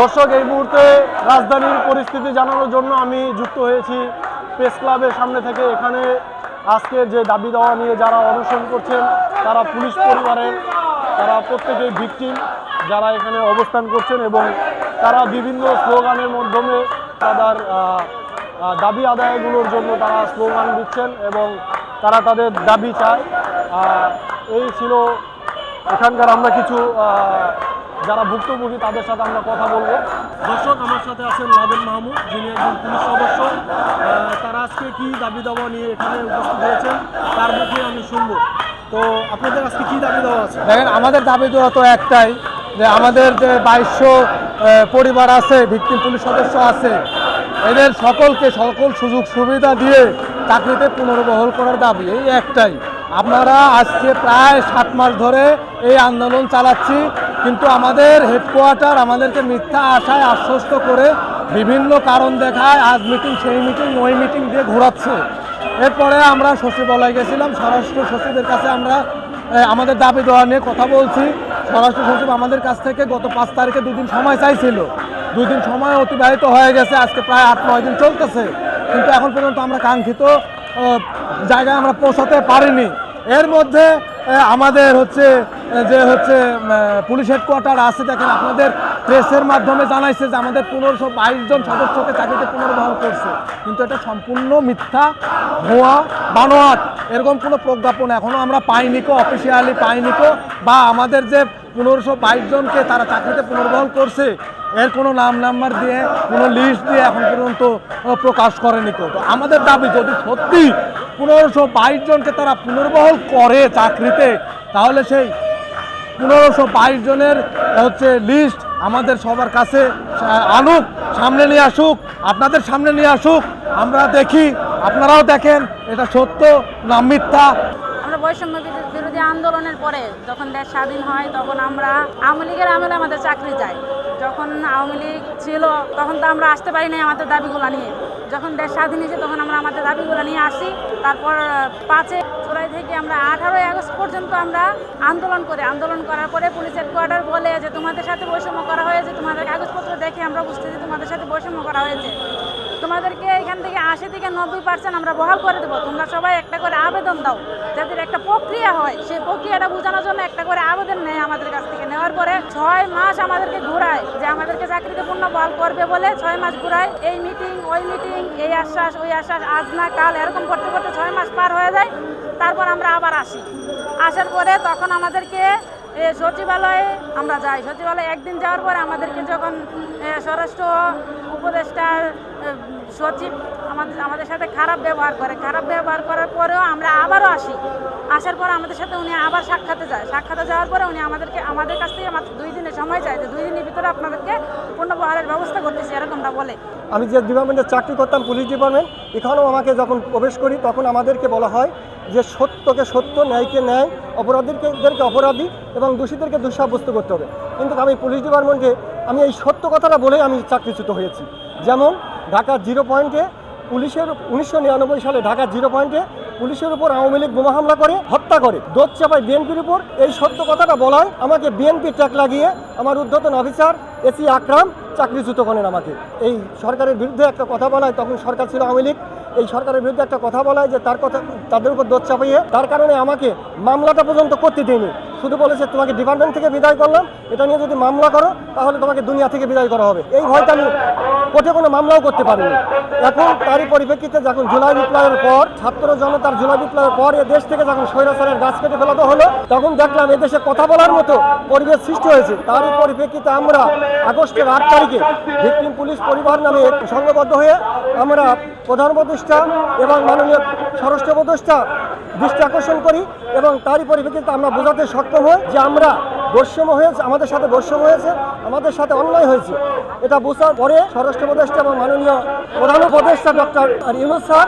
দর্শক, এই মুহূর্তে রাজধানীর পরিস্থিতি জানানোর জন্য আমি যুক্ত হয়েছি প্রেস ক্লাবের সামনে থেকে। এখানে আজকে যে দাবি দেওয়া নিয়ে যারা অনশন করছেন তারা পুলিশ পরিবারের, তারা প্রত্যেকেই ভিকটিম যারা এখানে অবস্থান করছেন, এবং তারা বিভিন্ন স্লোগানের মাধ্যমে তাদের দাবি আদায়গুলোর জন্য তারা স্লোগান দিচ্ছেন এবং তারা তাদের দাবি চায়। এই ছিল এখানকার, আমরা কিছু যারা ভুক্তভোগী তাদের সাথে আমরা কথা বলবো। দর্শক, আমার সাথে আছেন লাদেন মাহমুদ, যিনি একজন পুলিশ সদস্য। তারা আজকে কি দাবি দাওয়া নিয়ে এখানে উপস্থিত হয়েছেন তার মুখে আমি শুনবো। তো আপনাদের আজকে কি দাবি দেওয়া আছে? দেখেন, আমাদের দাবি দেওয়া তো একটাই, যে আমাদের যে 2200 পরিবার আছে, ভিকটিম পুলিশ সদস্য আছে, এদের সকলকে সকল সুযোগ সুবিধা দিয়ে চাকরিতে পুনর্বহাল করার দাবি এই একটাই। আপনারা আজকে প্রায় 7 মাস ধরে এই আন্দোলন চালাচ্ছি, কিন্তু আমাদের হেডকোয়ার্টার আমাদেরকে মিথ্যা আশায় আশ্বস্ত করে বিভিন্ন কারণ দেখায়, আজ মিটিং সেই মিটিং ওই মিটিং দিয়ে ঘোরাচ্ছে। এরপরে আমরা সচিবালয়ে গেছিলাম, স্বরাষ্ট্র সচিবের কাছে আমরা আমাদের দাবি দেওয়া নিয়ে কথা বলছি। স্বরাষ্ট্র সচিব আমাদের কাছ থেকে গত 5 তারিখে 2 দিন সময় চাইছিল। 2 দিন সময় অতিবাহিত হয়ে গেছে, আজকে প্রায় 8-9 দিন চলতেছে, কিন্তু এখন পর্যন্ত আমরা কাঙ্ক্ষিত জায়গায় আমরা পৌঁছাতে পারিনি। এর মধ্যে আমাদের পুলিশ হেডকোয়ার্টার আছে, দেখেন আপনাদের প্রেসের মাধ্যমে জানাইছে যে আমাদের 1522 জন সদস্যকে চাকরিতে পুনর্বহাল করছে, কিন্তু এটা সম্পূর্ণ মিথ্যা, ভুয়া, বানোয়াট। এরকম কোনো প্রজ্ঞাপন এখনও আমরা পাইনিকো, অফিসিয়ালি পাইনিকো, বা আমাদের যে 1522 জনকে তারা চাকরিতে পুনর্বহাল করছে এর কোনো নাম নাম্বার দিয়ে, কোনো লিস্ট দিয়ে এখন পর্যন্ত প্রকাশ করেনি। তো আমাদের দাবি, যদি সত্যি 1522 জনকে তারা পুনর্বহাল করে চাকরিতে, তাহলে সেই 1522 জনের লিস্ট আমাদের সবার কাছে আনুক, সামনে নিয়ে আসুক, আপনাদের সামনে নিয়ে আসুক, আমরা দেখি, আপনারাও দেখেন এটা সত্য না মিথ্যা। আমরা বৈষম্য বিরোধী আন্দোলনের পরে যখন দেশ স্বাধীন হয়, তখন আমরা আওয়ামী লীগের আমলে আমাদের চাকরি যায়। যখন আওয়ামী লীগ ছিল তখন তো আমরা আসতে পারি নাই আমাদের দাবিগুলো নিয়ে। যখন দেশ স্বাধীন হয়েছে তখন আমরা আমাদের দাবিগুলো নিয়ে আসি। তারপর 5 জুলাই থেকে আমরা 18 আগস্ট পর্যন্ত আমরা আন্দোলন করার পরে পুলিশ হেডকোয়ার্টার বলে যে তোমাদের সাথে বৈষম্য করা হয়েছে, তোমাদের কাগজপত্র দেখে আমরা বুঝতেছি তোমাদের সাথে বৈষম্য করা হয়েছে, তোমাদেরকে এখান থেকে 80 থেকে 90% আমরা বহাল করে দেবো, তোমরা সবাই একটা করে আবেদন দাও। যাদের একটা প্রক্রিয়া হয়, সেই প্রক্রিয়াটা বোঝানোর জন্য একটা করে আবেদন নেয় আমাদের কাছ থেকে। নেওয়ার পরে 6 মাস আমাদেরকে ঘুরায়, যে আমাদেরকে চাকরিতে পুনর্বহাল করবে বলে 6 মাস ঘুরায়। এই মিটিং ওই মিটিং, এই আশ্বাস ওই আশ্বাস, আজ না কাল, এরকম করতে করতে 6 মাস পার হয়ে যায়। তারপর আমরা আবার আসি। আসার পরে তখন আমাদেরকে সচিবালয়ে আমরা যাই। সচিবালয়ে একদিন যাওয়ার পরে আমাদেরকে যখন স্বরাষ্ট্র উপদেষ্টার সচিব আমাদের সাথে খারাপ ব্যবহার করার পরেও আমরা আবারও আসি। আসার পর আমাদের সাথে উনি আবার সাক্ষাতে যায়। সাক্ষাতে যাওয়ার পরে উনি আমাদের কাছ থেকে মাত্র 2 দিনের সময় চায়, যে 2 দিনের ভিতরে আপনাদেরকে পুনর্বহালের ব্যবস্থা করতেছি, এরকমটা বলে। আমি যে ডিপার্টমেন্টে চাকরি করতাম, পুলিশ ডিপার্টমেন্ট, এখানেও আমাকে যখন প্রবেশ করি তখন আমাদেরকে বলা হয় যে সত্যকে সত্য, ন্যায়কে ন্যায়, অপরাধীদেরকে অপরাধী এবং দোষীদেরকে দোষী সাব্যস্ত করতে হবে। কিন্তু আমি পুলিশ ডিপার্টমেন্টে আমি এই সত্য কথাটা বলেই আমি চাকরিচ্যুত হয়েছি। যেমন ঢাকা 0 পয়েন্টে পুলিশের 1999 সালে ঢাকা 0 পয়েন্টে পুলিশের উপর আওয়ামী লীগ বোমা হামলা করে হত্যা করে, দোষ চাপায় বিএনপির উপর। এই সত্য কথাটা বলায় আমাকে বিএনপি ট্যাগ লাগিয়ে আমার ঊর্ধ্বতন অফিসার এসি আকরাম চাকরিচ্যুত করেন আমাকে। এই সরকারের বিরুদ্ধে একটা কথা বলায়, তখন সরকার ছিল আওয়ামী লীগ, এই সরকারের বিরুদ্ধে একটা কথা বলা হয় যে তার কথা তাদের উপর দোষ চাপিয়ে তার কারণে আমাকে মামলাটা পর্যন্ত করতে দেয়নি। শুধু বলেছে তোমাকে ডিপার্টমেন্ট থেকে বিদায় করলাম, এটা নিয়ে যদি মামলা করো তাহলে তোমাকে দুনিয়া থেকে বিদায় করা হবে। এই ভয়টা আমি কোর্টে কোনো মামলাও করতে পারিনি। এখন তারই পরিপ্রেক্ষিতে যখন জুলাই বিপ্লবের পর ছাত্র জনতার জুলাই বিপ্লবের পর এ দেশ থেকে যখন স্বৈরাচারের গাছ কেটে ফেলাতে হলো, তখন দেখলাম এদেশে কথা বলার মতো পরিবেশ সৃষ্টি হয়েছে। তারই পরিপ্রেক্ষিতে আমরা আগস্টের 8 তারিখে ভিকটিম পুলিশ পরিবার নামে সংঘবদ্ধ হয়ে আমরা প্রধান উপদেষ্টা এবং মাননীয় স্বরাষ্ট্র উপদেষ্টা দৃষ্টি আকর্ষণ করি এবং তারই পরিপ্রেক্ষিতে আমরা বোঝাতে সক্ষম হই যে আমরা বৈষম্য হয়েছে, আমাদের সাথে বৈষম্য হয়েছে, আমাদের সাথে অন্যায় হয়েছে। এটা বোঝার পরে স্বরাষ্ট্র উপদেষ্টা এবং মাননীয় প্রধান উপদেষ্টা ডক্টর ইউনূস স্যার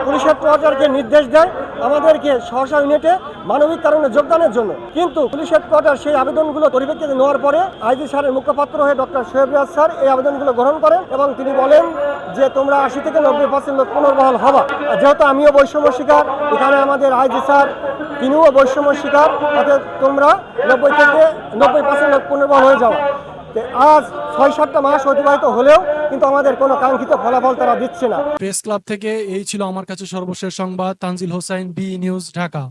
পুলিশ হেডকোয়ার্টারকে নির্দেশ দেয় আমাদেরকে সহসা ইউনিটে মানবিক কারণে যোগদানের জন্য। কিন্তু পুলিশ হেডকোয়ার্টার সেই আবেদনগুলো পরিপ্রেক্ষিতে নেওয়ার পরে আইজি স্যারের মুখপাত্র হয়ে ডক্টর শোয়েব রিয়াজ স্যার এই আবেদনগুলো গ্রহণ করেন এবং তিনি বলেন যে তোমরা 80 থেকে 90% লোক পুনর্বহাল হবা। যেহেতু আমিও বৈষম্য শিকার, এখানে আমাদের আইজি স্যার তিনিও বৈষম্য শিকার, অর্থাৎ তোমরা 90 থেকে 90% লোক পুনর্বহাল হয়ে যাওয়া। আজ 6-7টা মাস অতিবাহিত হলেও কিন্তু আমাদের কোনো কাঙ্ক্ষিত ফলাফল তারা দিচ্ছে না। প্রেস ক্লাব থেকে এই ছিল আমার কাছে সর্বশেষ সংবাদ। Tanzil Hossain, B news, Dhaka.